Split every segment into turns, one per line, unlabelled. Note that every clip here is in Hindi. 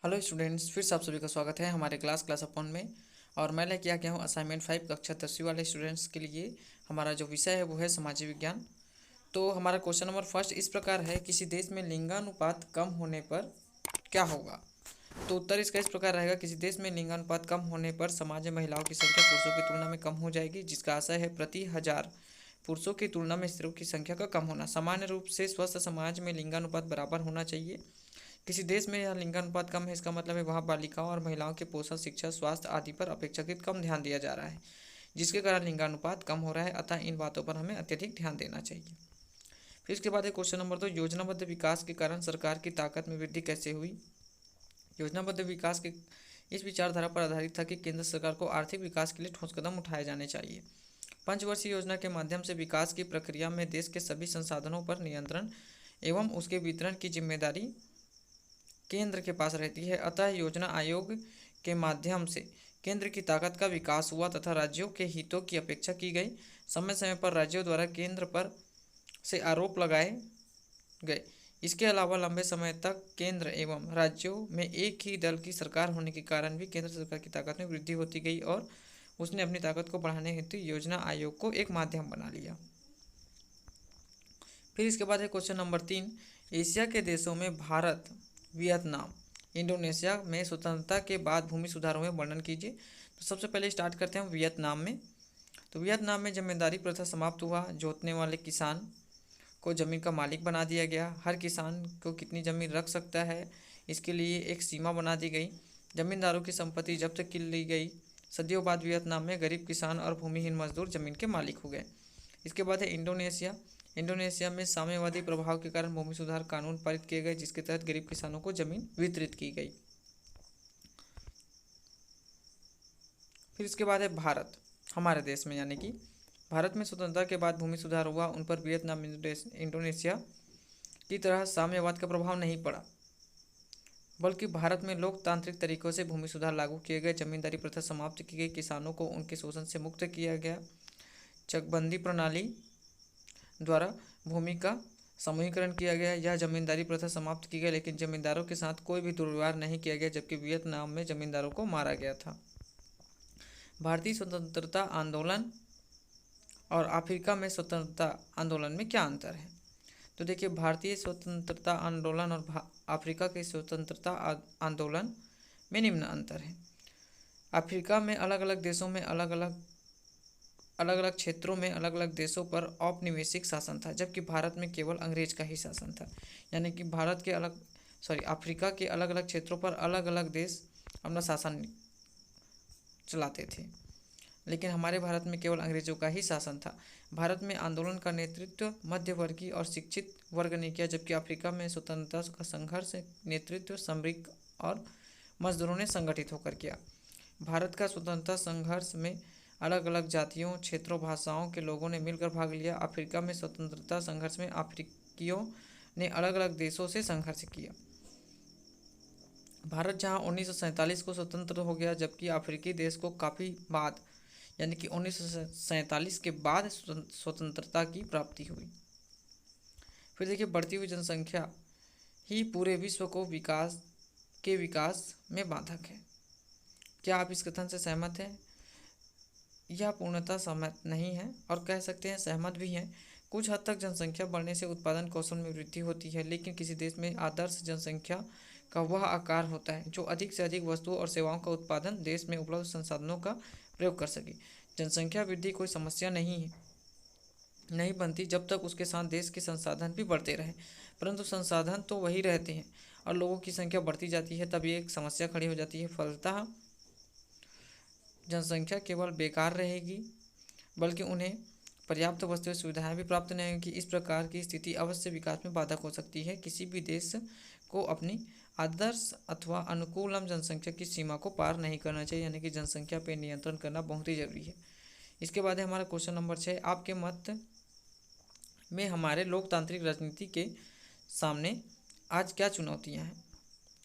हेलो स्टूडेंट्स, फिर से आप सभी का स्वागत है हमारे क्लास अपन में। और मैं लेके आ गया हूँ असाइनमेंट 5 कक्षा 10वीं वाले स्टूडेंट्स के लिए। हमारा जो विषय है वो है सामाजिक विज्ञान। तो हमारा क्वेश्चन नंबर फर्स्ट इस प्रकार है, किसी देश में लिंगानुपात कम होने पर क्या होगा। तो उत्तर इसका इस प्रकार रहेगा, किसी देश में लिंगानुपात कम होने पर समाज में महिलाओं की संख्या पुरुषों की तुलना में कम हो जाएगी, जिसका आशय है प्रति हजार पुरुषों की तुलना में स्त्रियों की संख्या का कम होना। सामान्य रूप से स्वस्थ समाज में लिंगानुपात बराबर होना चाहिए। किसी देश में यह लिंगानुपात कम है, इसका मतलब है वहाँ बालिकाओं और महिलाओं के पोषण, शिक्षा, स्वास्थ्य आदि पर अपेक्षाकृत कम ध्यान दिया जा रहा है, जिसके कारण लिंगानुपात कम हो रहा है। अतः इन बातों पर हमें अत्यधिक ध्यान देना चाहिए। फिर इसके बाद है क्वेश्चन नंबर 2, योजनाबद्ध विकास के कारण सरकार की ताकत में वृद्धि कैसे हुई। योजनाबद्ध विकास के इस विचारधारा पर आधारित था कि केंद्र सरकार को आर्थिक विकास के लिए ठोस कदम उठाए जाने चाहिए। पंचवर्षीय योजना के माध्यम से विकास की प्रक्रिया में देश के सभी संसाधनों पर नियंत्रण एवं उसके वितरण की जिम्मेदारी केंद्र के पास रहती है। अतः योजना आयोग के माध्यम से केंद्र की ताकत का विकास हुआ तथा राज्यों के हितों की अपेक्षा की गई। समय समय पर राज्यों द्वारा केंद्र पर से आरोप लगाए गए। इसके अलावा लंबे समय तक केंद्र एवं राज्यों में एक ही दल की सरकार होने के कारण भी केंद्र सरकार की ताकत में वृद्धि होती गई और उसने अपनी ताकत को बढ़ाने हेतु योजना आयोग को एक माध्यम बना लिया। फिर इसके बाद है क्वेश्चन नंबर 3, एशिया के देशों में भारत, वियतनाम, इंडोनेशिया में स्वतंत्रता के बाद भूमि सुधारों में वर्णन कीजिए। तो सबसे पहले स्टार्ट करते हैं वियतनाम में। तो वियतनाम में जमींदारी प्रथा समाप्त हुआ। जोतने वाले किसान को ज़मीन का मालिक बना दिया गया। हर किसान को कितनी ज़मीन रख सकता है, इसके लिए एक सीमा बना दी गई। जमींदारों की संपत्ति जब्त कर ली गई। सदियों बाद वियतनाम में गरीब किसान और भूमिहीन मजदूर जमीन के मालिक हो गए। इसके बाद है इंडोनेशिया। इंडोनेशिया में साम्यवादी प्रभाव के कारण भूमि सुधार कानून पारित किए गए, जिसके तहत गरीब किसानों को जमीन वितरित की गई। फिर इसके बाद है भारत, हमारे देश में, यानी कि भारत में स्वतंत्रता के बाद भूमि सुधार हुआ। उन पर वियतनाम, इंडोनेशिया की तरह साम्यवाद का प्रभाव नहीं पड़ा, बल्कि भारत में लोकतांत्रिक तरीकों से भूमि सुधार लागू किए गए। जमींदारी प्रथा समाप्त की गई। किसानों को उनके शोषण से मुक्त किया गया। चकबंदी प्रणाली द्वारा भूमि का समूहीकरण किया गया। यह जमींदारी प्रथा समाप्त की गई, लेकिन जमींदारों के साथ कोई भी दुर्व्यवहार नहीं किया गया, जबकि वियतनाम में जमींदारों को मारा गया था। भारतीय स्वतंत्रता आंदोलन और अफ्रीका में स्वतंत्रता आंदोलन में क्या अंतर है। तो देखिए, भारतीय स्वतंत्रता आंदोलन और अफ्रीका के स्वतंत्रता आंदोलन में निम्न अंतर है। अफ्रीका में अलग अलग देशों में अलग अलग क्षेत्रों में अलग अलग देशों पर औपनिवेशिक शासन था, जबकि भारत में केवल अंग्रेज का ही शासन था। यानी कि अफ्रीका के अलग अलग क्षेत्रों पर अलग अलग देश अपना शासन चलाते थे, लेकिन हमारे भारत में केवल अंग्रेजों का ही शासन था। भारत में आंदोलन का नेतृत्व मध्यवर्गीय और शिक्षित वर्ग ने किया, जबकि अफ्रीका में स्वतंत्रता का संघर्ष नेतृत्व श्रमिक और मजदूरों ने संगठित होकर किया। भारत का स्वतंत्रता संघर्ष में अलग अलग जातियों, क्षेत्रों, भाषाओं के लोगों ने मिलकर भाग लिया। अफ्रीका में स्वतंत्रता संघर्ष में अफ्रीकियों ने अलग अलग देशों से संघर्ष किया। भारत जहां 1947 को स्वतंत्र हो गया, जबकि अफ्रीकी देश को काफ़ी बाद, यानी कि 1947 के बाद स्वतंत्रता की प्राप्ति हुई। फिर देखिए, बढ़ती हुई जनसंख्या ही पूरे विश्व को विकास में बाधक है। क्या आप इस कथन से सहमत हैं? यह पूर्णतः सहमत नहीं है, और कह सकते हैं सहमत भी हैं। कुछ हद तक जनसंख्या बढ़ने से उत्पादन कौशल में वृद्धि होती है, लेकिन किसी देश में आदर्श जनसंख्या का वह आकार होता है जो अधिक से अधिक वस्तुओं और सेवाओं का उत्पादन देश में उपलब्ध संसाधनों का प्रयोग कर सके। जनसंख्या वृद्धि कोई समस्या नहीं बनती जब तक उसके साथ देश के संसाधन भी बढ़ते रहे, परंतु संसाधन तो वही रहते हैं और लोगों की संख्या बढ़ती जाती है, तब ये एक समस्या खड़ी हो जाती है। फलतः जनसंख्या केवल बेकार रहेगी, बल्कि उन्हें पर्याप्त वस्तुएं सुविधाएं भी प्राप्त नहीं होंगी। इस प्रकार की स्थिति अवश्य विकास में बाधक हो सकती है। किसी भी देश को अपनी आदर्श अथवा अनुकूलम जनसंख्या की सीमा को पार नहीं करना चाहिए, यानी कि जनसंख्या पर नियंत्रण करना बहुत ही जरूरी है। इसके बाद है हमारा क्वेश्चन नंबर 6, आपके मत में हमारे लोकतांत्रिक राजनीति के सामने आज क्या चुनौतियाँ हैं।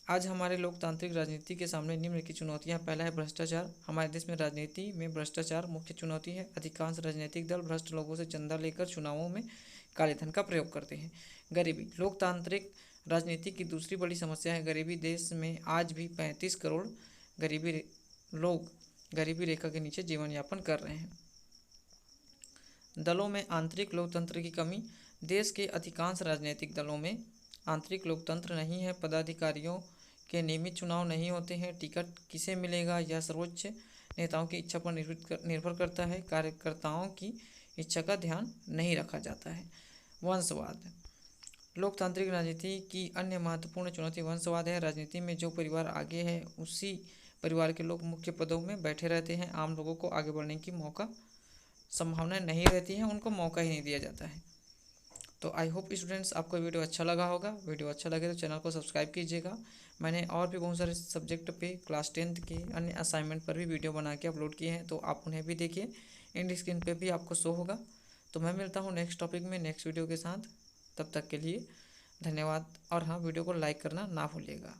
आज हमारे लोकतांत्रिक राजनीति के सामने निम्न की चुनौतियां। पहला है भ्रष्टाचार। हमारे देश में राजनीति में भ्रष्टाचार मुख्य चुनौती है। अधिकांश राजनीतिक दल भ्रष्ट लोगों से चंदा लेकर चुनावों में काले धन का प्रयोग करते हैं। गरीबी। लोकतांत्रिक राजनीति की दूसरी बड़ी समस्या है गरीबी। देश में आज भी 35 करोड़ लोग गरीबी रेखा के नीचे जीवन यापन कर रहे हैं। दलों में आंतरिक लोकतंत्र की कमी। देश के अधिकांश राजनीतिक दलों में आंतरिक लोकतंत्र नहीं है। पदाधिकारियों के नियमित चुनाव नहीं होते हैं। टिकट किसे मिलेगा यह सर्वोच्च नेताओं की इच्छा पर निर्भर करता है। कार्यकर्ताओं की इच्छा का ध्यान नहीं रखा जाता है। वंशवाद। लोकतांत्रिक राजनीति की अन्य महत्वपूर्ण चुनौती वंशवाद है। राजनीति में जो परिवार आगे है उसी परिवार के लोग मुख्य पदों में बैठे रहते हैं। आम लोगों को आगे बढ़ने की संभावना नहीं रहती है, उनको मौका ही नहीं दिया जाता है। तो आई होप स्टूडेंट्स आपको वीडियो अच्छा लगा होगा। वीडियो अच्छा लगे तो चैनल को सब्सक्राइब कीजिएगा। मैंने और भी बहुत सारे सब्जेक्ट पे क्लास 10th के अन्य असाइनमेंट पर भी वीडियो बना के अपलोड किए हैं, तो आप उन्हें भी देखिए। एंड स्क्रीन पे भी आपको शो होगा। तो मैं मिलता हूँ नेक्स्ट टॉपिक में नेक्स्ट वीडियो के साथ। तब तक के लिए धन्यवाद। और हाँ, वीडियो को लाइक करना ना भूलिएगा।